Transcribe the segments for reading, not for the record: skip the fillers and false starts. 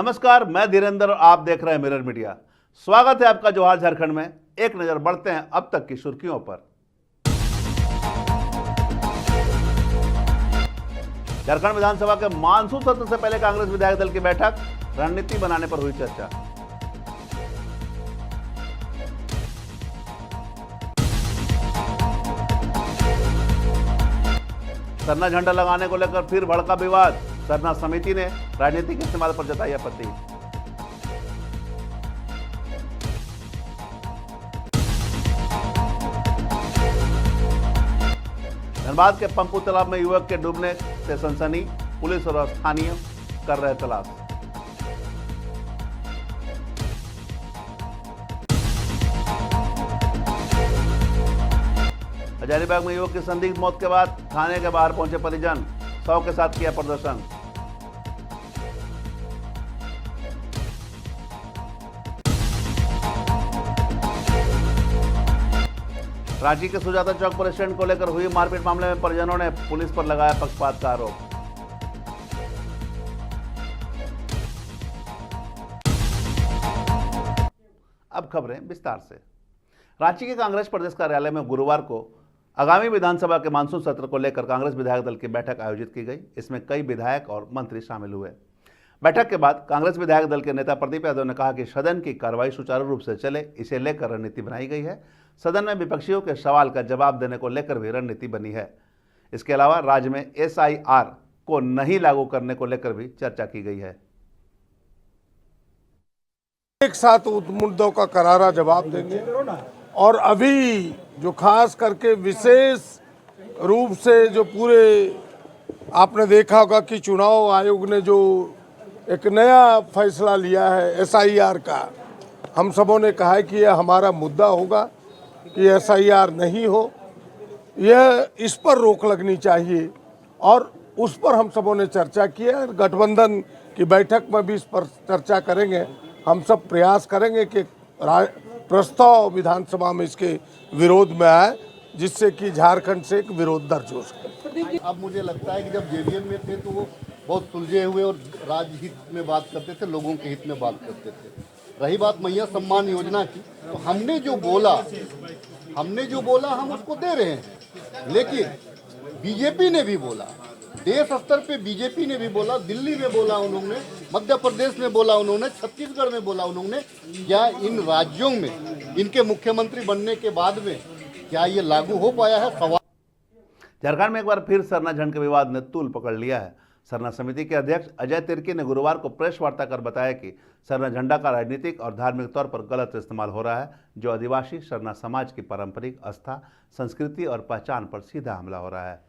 नमस्कार, मैं धीरेन्द्र और आप देख रहे हैं मिरर मीडिया। स्वागत है आपका जोहार झारखंड में। एक नजर बढ़ते हैं अब तक की सुर्खियों पर। झारखंड विधानसभा के मानसून सत्र से पहले कांग्रेस विधायक दल की बैठक, रणनीति बनाने पर हुई चर्चा। सरना झंडा लगाने को लेकर फिर भड़का विवाद। सरना समिति ने राजनीतिक इस्तेमाल पर जताई आपत्ति। धनबाद के पंपू तालाब में युवक के डूबने से सनसनी, पुलिस और स्थानीय कर रहे तलाश। हजारीबाग में युवक की संदिग्ध मौत के बाद थाने के बाहर पहुंचे परिजन, 100 के साथ किया प्रदर्शन। रांची के सुजाता चौक पर स्टैंड को लेकर हुई मारपीट मामले में परिजनों ने पुलिस पर लगाया पक्षपात का आरोप। अब खबरें विस्तार से। रांची के कांग्रेस प्रदेश कार्यालय में गुरुवार को आगामी विधानसभा के मानसून सत्र को लेकर कांग्रेस विधायक दल की बैठक आयोजित की गई। इसमें कई विधायक और मंत्री शामिल हुए। बैठक के बाद कांग्रेस विधायक दल के नेता प्रदीप यादव ने कहा कि सदन की कार्रवाई सुचारू रूप से चले, इसे लेकर रणनीति बनाई गई है। सदन में विपक्षियों के सवाल का जवाब देने को लेकर भी रणनीति बनी है। इसके अलावा राज्य में SIR को नहीं लागू करने को लेकर भी चर्चा की गई है। एक साथ उन मुद्दों का करारा जवाब देंगे और अभी जो खास करके विशेष रूप से जो पूरे आपने देखा होगा कि चुनाव आयोग ने जो एक नया फैसला लिया है SIR का, हम सबों ने कहा है कि यह हमारा मुद्दा होगा कि SIR नहीं हो, यह इस पर रोक लगनी चाहिए और उस पर हम सबों ने चर्चा की है। गठबंधन की बैठक में भी इस पर चर्चा करेंगे। हम सब प्रयास करेंगे कि प्रस्ताव विधानसभा में इसके विरोध में आए, जिससे कि झारखंड से एक विरोध दर्ज हो सके। अब मुझे लगता है कि जब JDM में थे तो वो बहुत सुलझे हुए और राज्य हित में बात करते थे, लोगों के हित में बात करते थे। रही बात मैया सम्मान योजना की, तो हमने जो बोला हम उसको दे रहे हैं। लेकिन बीजेपी ने भी बोला, देश स्तर पे बीजेपी ने भी बोला, दिल्ली में बोला उन्होंने, मध्य प्रदेश में बोला उन्होंने, छत्तीसगढ़ में बोला उन्होंने। क्या इन राज्यों में इनके मुख्यमंत्री बनने के बाद में क्या ये लागू हो पाया है? सवाल। झारखंड में एक बार फिर सरना झंड के विवाद ने तूल पकड़ लिया है। सरना समिति के अध्यक्ष अजय तिर्की ने गुरुवार को प्रेस वार्ता कर बताया कि सरना झंडा का राजनीतिक और धार्मिक तौर पर गलत इस्तेमाल हो रहा है, जो आदिवासी सरना समाज की पारंपरिक आस्था, संस्कृति और पहचान पर सीधा हमला हो रहा है।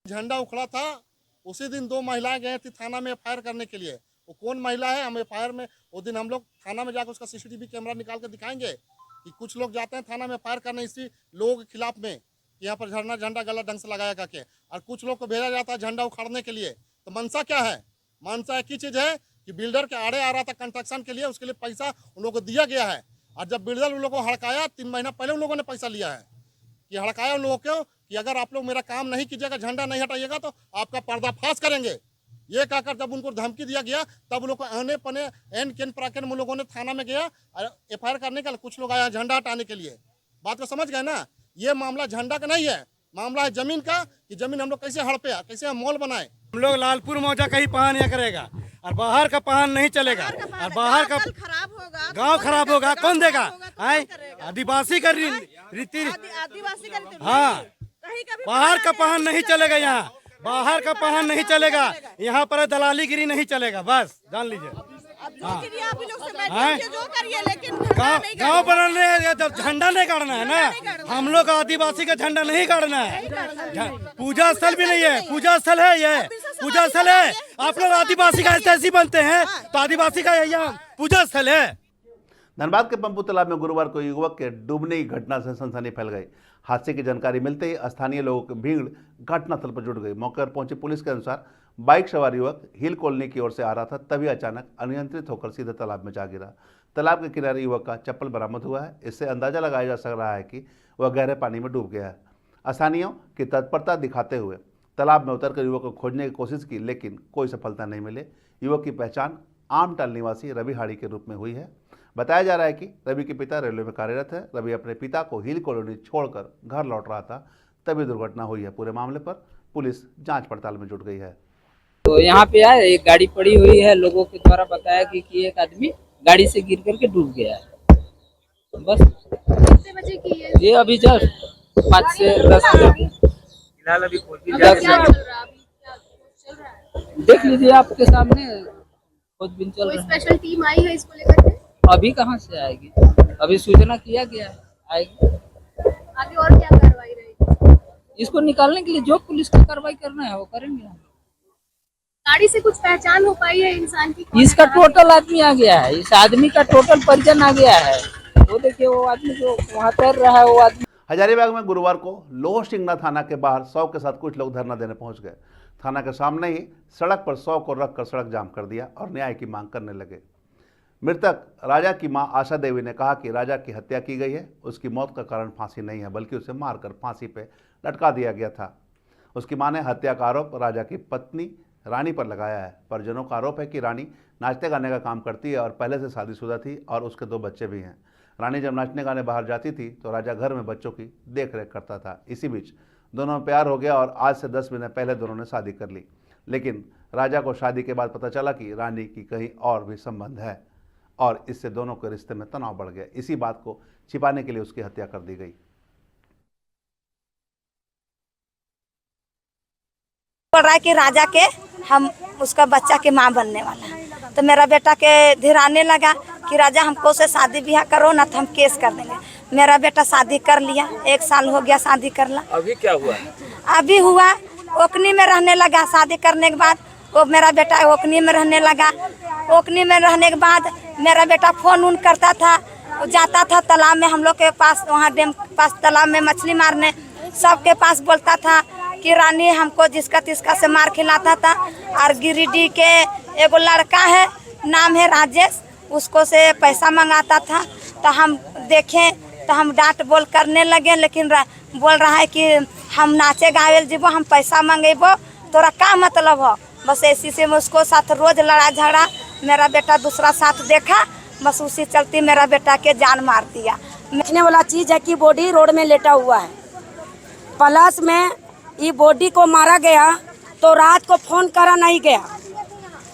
झंडा उखड़ा था, उसी दिन 2 महिलाएं गए थी थाना में FIR करने के लिए। वो कौन महिला है, हम FIR में उस दिन हम लोग थाना में जाकर उसका CCTV कैमरा निकाल कर दिखाएंगे कि कुछ लोग जाते हैं थाना में FIR करने इसी लोगों के खिलाफ में, यहाँ पर झंडा गलत ढंग से लगाया करके, और कुछ लोग को भेजा जाता है झंडा उखाड़ने के लिए। तो मनसा क्या है? मनसा एक ही चीज़ है कि बिल्डर के आड़े आ रहा था कंस्ट्रक्शन के लिए, उसके लिए पैसा उन लोगों को दिया गया है। और जब बिल्डर उन लोगों को हड़काया, 3 महीना पहले उन लोगों ने पैसा लिया है कि हड़काया उन लोगों को कि अगर आप लोग मेरा काम नहीं कीजिएगा, झंडा नहीं हटाइएगा तो आपका पर्दाफाश करेंगे। ये कहकर जब उनको धमकी दिया गया, तब लोग को आने पने एन केन प्राकेन में लोगों ने थाना में गया FIR करने का। कुछ लोग आया झंडा हटाने के लिए। बात को समझ गए ना? ये मामला झंडा का नहीं है, मामला है जमीन का, कि जमीन हम लोग कैसे हड़पे, कैसे हम मॉल बनाए। हम लोग लालपुर मौजा का ही पहन या करेगा और बाहर का पहन नहीं चलेगा। और बाहर का गांव खराब होगा, कौन देगा? आदिवासी का रीति, हाँ, बाहर का पहन नहीं चलेगा। यहाँ बाहर का पहन नहीं चलेगा, यहाँ पर दलालीगिरी नहीं चलेगा। बस जान लीजिए। गाँव बनाने जब झंडा नहीं गाड़ना है ना, हम लोग आदिवासी का झंडा नहीं गाड़ना है। पूजा स्थल भी नहीं है, पूजा स्थल है, ये पूजा स्थल है। आप लोग आदिवासी का ऐसे बनते हैं तो आदिवासी का यहाँ पूजा स्थल है। धनबाद के पंपू तालाब में गुरुवार को युवक के डूबने की घटना से सनसनी फैल गई। हादसे की जानकारी मिलते ही स्थानीय लोगों की भीड़ घटनास्थल पर जुट गई। मौके पर पहुंची पुलिस के अनुसार बाइक सवार युवक हिल कॉलोनी की ओर से आ रहा था, तभी अचानक अनियंत्रित होकर सीधे तालाब में जा गिरा। तालाब के किनारे युवक का चप्पल बरामद हुआ है। इससे अंदाजा लगाया जा सक रहा है कि वह गहरे पानी में डूब गया है। स्थानीयों की तत्परता दिखाते हुए तालाब में उतरकर युवक को खोजने की कोशिश की, लेकिन कोई सफलता नहीं मिले। युवक की पहचान आमटल निवासी रवि हाड़ी के रूप में हुई है। बताया जा रहा है कि रवि के पिता रेलवे में कार्यरत है। रवि अपने पिता को हिल कॉलोनी छोड़कर घर लौट रहा था, तभी दुर्घटना हुई है। पूरे मामले पर पुलिस जांच पड़ताल में जुट गई है। तो यहाँ पे आए, एक गाड़ी पड़ी हुई है, लोगों के द्वारा बताया कि एक आदमी गाड़ी से गिर करके डूब गया है। बस कितने बजे की है? ये अभी जस्ट 5 से 10 फिलहाल अभी क्या चल रहा है? चल रहा है, देख लीजिए आपके सामने खोजबीन चल कोई रहा है। स्पेशल टीम आई है इसको लेकर के? अभी कहाँ से आएगी, अभी सूचना किया गया है, आएगी। आगे और क्या कार्रवाई रहेगी? इसको निकालने के लिए जो पुलिस को कार्रवाई करना है वो करेंगे। गाड़ी से कुछ पहचान हो पाई है इंसान की? इसका टोटल आदमी आ गया है, इस आदमी का टोटल परिजन आ गया है। वो देखिए, वो आदमी जो वहाँ तैर रहा है वो आदमी। हजारीबाग में गुरुवार को लोह सिंगना थाना के बाहर 100 के साथ कुछ लोग धरना देने पहुंच गए। थाना के सामने ही सड़क पर 100 को रखकर सड़क जाम कर दिया और न्याय की मांग करने लगे। मृतक राजा की मां आशा देवी ने कहा कि राजा की हत्या की गई है। उसकी मौत का कारण फांसी नहीं है, बल्कि उसे मारकर फांसी पे लटका दिया गया था। उसकी मां ने हत्या का आरोप राजा की पत्नी रानी पर लगाया है। परिजनों का आरोप है कि रानी नाचते गाने का काम करती है और पहले से शादीशुदा थी और उसके 2 बच्चे भी हैं। रानी जब नाचने गाने बाहर जाती थी तो राजा घर में बच्चों की देख रेख करता था। इसी बीच दोनों में प्यार हो गया और आज से 10 महीने पहले दोनों ने शादी कर ली। लेकिन राजा को शादी के बाद पता चला कि रानी की कहीं और भी संबंध है और इससे दोनों के रिश्ते में तनाव बढ़ गया। इसी बात को छिपाने के लिए उसकी हत्या कर दी गई। बोल रहा है कि राजा के हम उसका बच्चा के माँ बनने वाला है। तो मेरा बेटा के धीराने लगा कि राजा हमको से शादी ब्याह करो ना तो हम केस कर देंगे। मेरा बेटा शादी कर लिया, 1 साल हो गया शादी करला। अभी क्या हुआ? अभी हुआ ओकनी में रहने लगा। शादी करने के बाद वो मेरा बेटा ओकनी में रहने लगा। ओकनी में रहने के बाद मेरा बेटा फोन उन करता था, वो जाता था तालाब में, हम लोग के पास वहाँ डैम पास तालाब में मछली मारने, सबके पास बोलता था कि रानी हमको जिसका तिसका से मार खिलाता था। और गिरिडीह के एगो लड़का है, नाम है राजेश, उसको से पैसा मंगाता था। तो हम देखें तो हम डांट बोल करने लगे, लेकिन बोल रहा है कि हम नाचे गावे जीवो, हम पैसा मंगेबो, तोरा का मतलब हो। बस ऐसी से उसको साथ रोज लड़ा झगड़ा। मेरा बेटा दूसरा साथ देखा, बस उसी चलती मेरा बेटा के जान मार दिया। बेचने वाला चीज़ है कि बॉडी रोड में लेटा हुआ है, प्लस में ये बॉडी को मारा गया तो रात को फोन करा नहीं गया।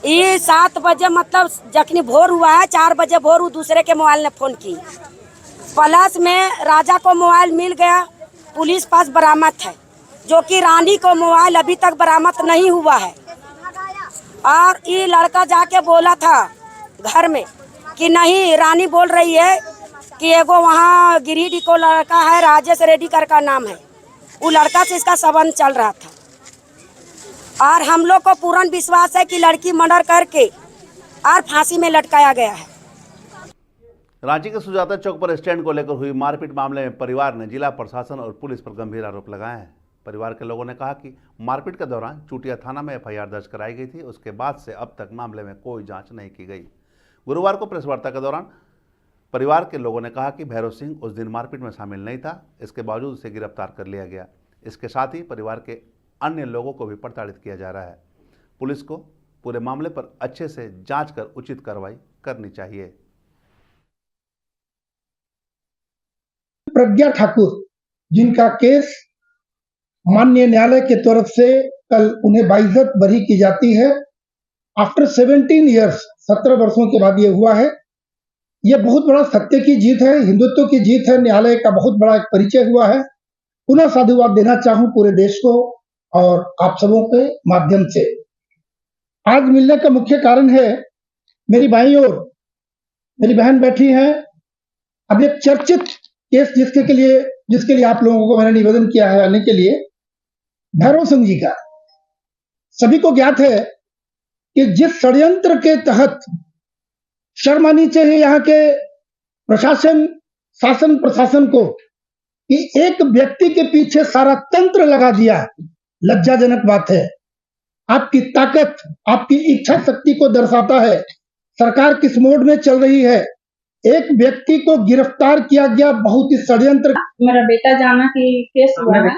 ये 7 बजे मतलब जखनी भोर हुआ है, 4 बजे भोर वो दूसरे के मोबाइल ने फ़ोन की। प्लस में राजा को मोबाइल मिल गया, पुलिस पास बरामद है, जो कि रानी को मोबाइल अभी तक बरामद नहीं हुआ है। और ये लड़का जाके बोला था घर में कि नहीं, रानी बोल रही है कि एगो वहाँ गिरिडीह को लड़का है, राजेश रेड्डी का नाम है, वो लड़का से इसका संबंध चल रहा था। और हम लोग को पूर्ण विश्वास है कि लड़की मर्डर करके और फांसी में लटकाया गया है। रांची के सुजाता चौक पर स्टैंड को लेकर हुई मारपीट मामले में परिवार ने जिला प्रशासन और पुलिस पर गंभीर आरोप लगाए हैं। परिवार के लोगों ने कहा कि मारपीट के दौरान चूटिया थाना में एफआईआर दर्ज कराई गई थी। उसके बाद से अब तक मामले में कोई जांच नहीं की गई। गुरुवार को प्रेस वार्ता के दौरान परिवार के लोगों ने कहा कि भैरव सिंह उस दिन मारपीट में शामिल नहीं था, इसके बावजूद उसे गिरफ्तार कर लिया गया। इसके साथ ही परिवार के अन्य लोगों को भी प्रताड़ित किया जा रहा है। पुलिस को पूरे मामले पर अच्छे से जांच कर उचित कार्रवाई करनी चाहिए। प्रज्ञा ठाकुर, जिनका केस माननीय न्यायालय के तरफ से कल उन्हें बाइज्जत बरी की जाती है। आफ्टर 17 ईयर्स, 17 वर्षों के बाद ये हुआ है। ये बहुत बड़ा सत्य की जीत है, हिंदुत्व की जीत है, न्यायालय का बहुत बड़ा एक परिचय हुआ है। पुनः साधुवाद देना चाहूं पूरे देश को और आप सबों के माध्यम से। आज मिलने का मुख्य कारण है, मेरी बाईं ओर मेरी बहन बैठी है। अब एक चर्चित केस जिसके लिए आप लोगों को मैंने निवेदन किया है आने के लिए, भैरव सिंह जी का। सभी को ज्ञात है कि जिस षड्यंत्र के तहत, शर्म आनी चाहिए यहाँ के शासन प्रशासन को, कि एक व्यक्ति के पीछे सारा तंत्र लगा दिया, लज्जाजनक बात है। आपकी ताकत, आपकी इच्छा शक्ति को दर्शाता है। सरकार किस मोड में चल रही है। एक व्यक्ति को गिरफ्तार किया गया, बहुत ही षड्यंत्र। मेरा बेटा जाना की केस हुआ है,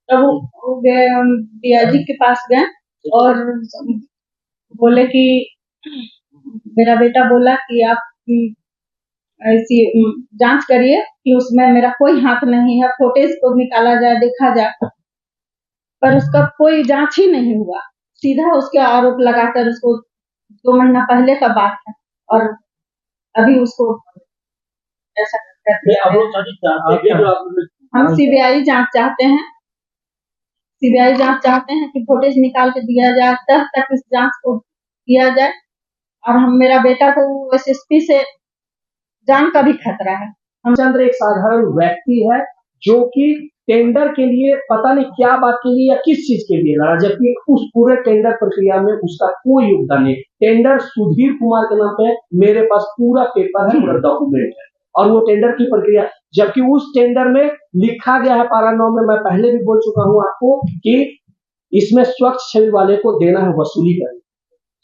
तब वो गए, डीआईजी के पास गए और बोले कि मेरा बेटा बोला कि आप ऐसी जांच करिए कि उसमें मेरा कोई हाथ नहीं है, फुटेज को निकाला जाए, देखा जाए, पर उसका कोई जांच ही नहीं हुआ। सीधा उसके आरोप लगाकर उसको 2 महीना पहले का बात है और अभी उसको ऐसा कर दिया। हम सीबीआई जांच चाहते हैं, सीबीआई जांच चाहते हैं कि फुटेज निकाल के दिया जाए, तब तक इस जांच को किया जाए। और हम मेरा बेटा को एसएसपी से जान का भी खतरा है। रामचंद्र एक साधारण व्यक्ति है जो कि टेंडर के लिए पता नहीं क्या बात के लिए या किस चीज के लिए लड़ा, जबकि उस पूरे टेंडर प्रक्रिया में उसका कोई योगदान नहीं। टेंडर सुधीर कुमार के नाम पे मेरे पास पूरा पेपर है, पूरा डॉक्यूमेंट है, और वो टेंडर की प्रक्रिया, जबकि उस टेंडर में लिखा गया है पारा 9 में, मैं पहले भी बोल चुका हूँ आपको कि इसमें स्वच्छ छवि वाले को देना है वसूली करनी,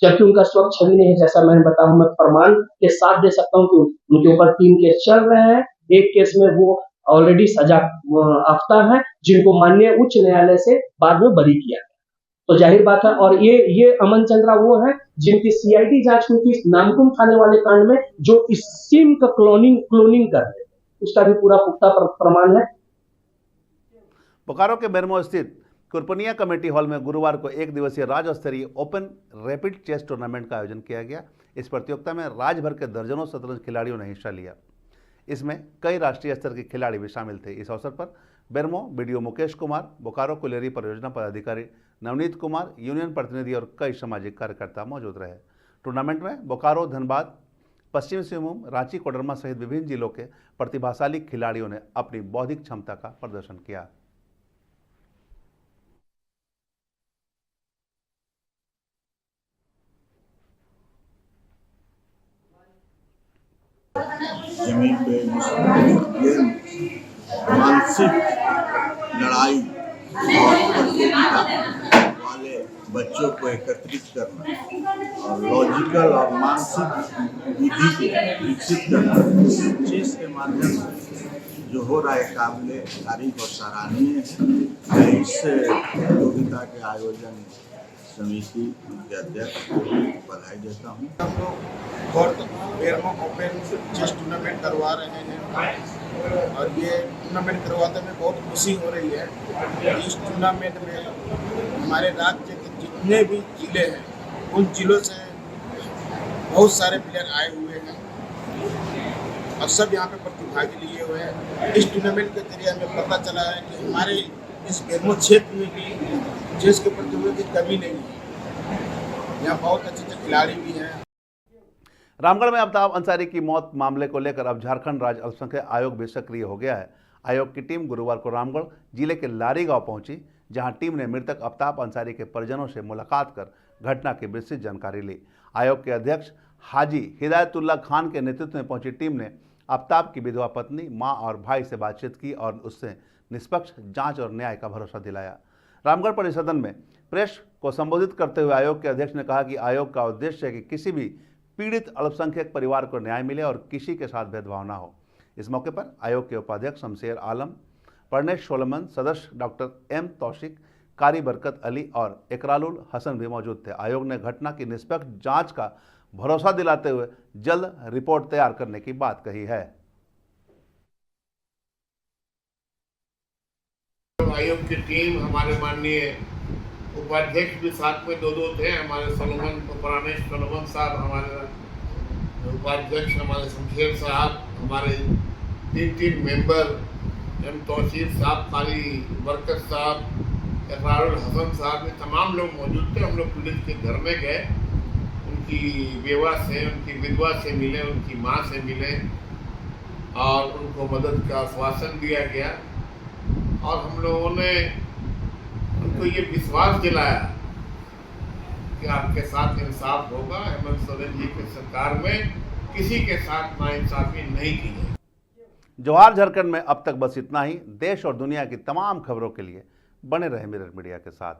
जबकि उनका स्वच्छ छवि नहीं है। जैसा मैंने बताया, मैं प्रमाण के साथ दे सकता हूँ कि उनके ऊपर 3 केस चल रहे हैं। एक केस में वो ऑलरेडी सजा याफ्ता है, जिनको माननीय उच्च न्यायालय से बाद में बरी किया गया। तो जाहिर बात है, और ये अमन चंद्रा वो है जिनकी सीआईडी जांच हुई थी नामकुम थाने वाले कांड में, जो इस सिम का क्लोनिंग कर रहे, उसका भी पूरा पुख्ता प्रमाण है। बोकारो के बेरमो स्थित कुरपनिया कमेटी हॉल में गुरुवार को 1 दिवसीय राज्य स्तरीय ओपन रैपिड चेस टूर्नामेंट का आयोजन किया गया। इस प्रतियोगिता में राज्य भर के दर्जनों शतरंज खिलाड़ियों ने हिस्सा लिया। इसमें कई राष्ट्रीय स्तर के खिलाड़ी भी शामिल थे। इस अवसर पर बेरमो बीडीओ मुकेश कुमार, बोकारो कुलेरी परियोजना पदाधिकारी नवनीत कुमार, यूनियन प्रतिनिधि और कई सामाजिक कार्यकर्ता मौजूद रहे। टूर्नामेंट में बोकारो, धनबाद, पश्चिम सिंहभूम, रांची, कोडरमा सहित विभिन्न जिलों के प्रतिभाशाली खिलाड़ियों ने अपनी बौद्धिक क्षमता का प्रदर्शन किया। जमीन पे मानसिक लड़ाई और प्रतियोगिता वाले बच्चों को एकत्रित करना और लॉजिकल और मानसिक बुद्धि को विकसित करना, चेस के माध्यम से जो हो रहा है काबिल तारीफ और सराहनीय है। मैं इस प्रतियोगिता के आयोजन समिति के अध्यक्ष को बधाई देता हूँ। हम लोग बेरमो ओपन चेस टूर्नामेंट करवा रहे हैं और ये टूर्नामेंट करवाते में बहुत खुशी हो रही है। इस टूर्नामेंट में हमारे राज्य के जितने भी जिले हैं उन जिलों से बहुत सारे प्लेयर आए हुए हैं और सब यहाँ पे प्रतिभागी लिए हुए हैं। इस टूर्नामेंट के जरिए हमें पता चला है कि हमारे इस बेरमो क्षेत्र में भी चेस के प्रतियोगिता की कमी नहीं है, यहाँ बहुत अच्छे खिलाड़ी भी हैं। रामगढ़ में अमिताभ अंसारी की मौत मामले को लेकर अब झारखंड राज्य अल्पसंख्यक आयोग भी सक्रिय हो गया है। आयोग की टीम गुरुवार को रामगढ़ जिले के लारी गांव पहुंची, जहां टीम ने मृतक अमिताभ अंसारी के परिजनों से मुलाकात कर घटना की विस्तृत जानकारी ली। आयोग के अध्यक्ष हाजी हिदायतुल्लाह खान के नेतृत्व में पहुंची टीम ने अमिताभ की विधवा पत्नी, मां और भाई से बातचीत की और उससे निष्पक्ष जांच और न्याय का भरोसा दिलाया। रामगढ़ परिसदन में प्रेस को संबोधित करते हुए आयोग के अध्यक्ष ने कहा कि आयोग का उद्देश्य है कि किसी भी पीड़ित अल्पसंख्यक परिवार को न्याय मिले और किसी के साथ भेदभाव न हो। इस मौके पर आयोग के उपाध्यक्ष शमशेर आलम, परनेश सोलमन, सदस्य डॉक्टर एम तौशिक, कारी बरकत अली और इकरालुल हसन भी मौजूद थे। आयोग ने घटना की निष्पक्ष जांच का भरोसा दिलाते हुए जल्द रिपोर्ट तैयार करने की बात कही है। आयोग की टीम, हमारे माननीय उपाध्यक्ष भी साथ में दो थे, हमारे परनेश सोलमन साहब, हमारे उपाध्यक्ष हमारे शमशेर साहब, हमारे 3 मेंबर एम तौसीफ साहब, कारी बरकत साहब, इकरारुल हसन साहब, ये तमाम लोग मौजूद थे। हम लोग पीड़ित के घर में गए, उनकी बेवा से, उनकी विधवा से मिले, उनकी माँ से मिले और उनको मदद का आश्वासन दिया गया और हम लोगों ने उनको ये विश्वास दिलाया कि आपके साथ इंसाफ होगा। हेमंत सोरेन जी की सरकार में किसी के साथ नाइंसाफी नहीं की गई। जवाहर झारखंड में अब तक बस इतना ही। देश और दुनिया की तमाम खबरों के लिए बने रहे मिरर मीडिया के साथ।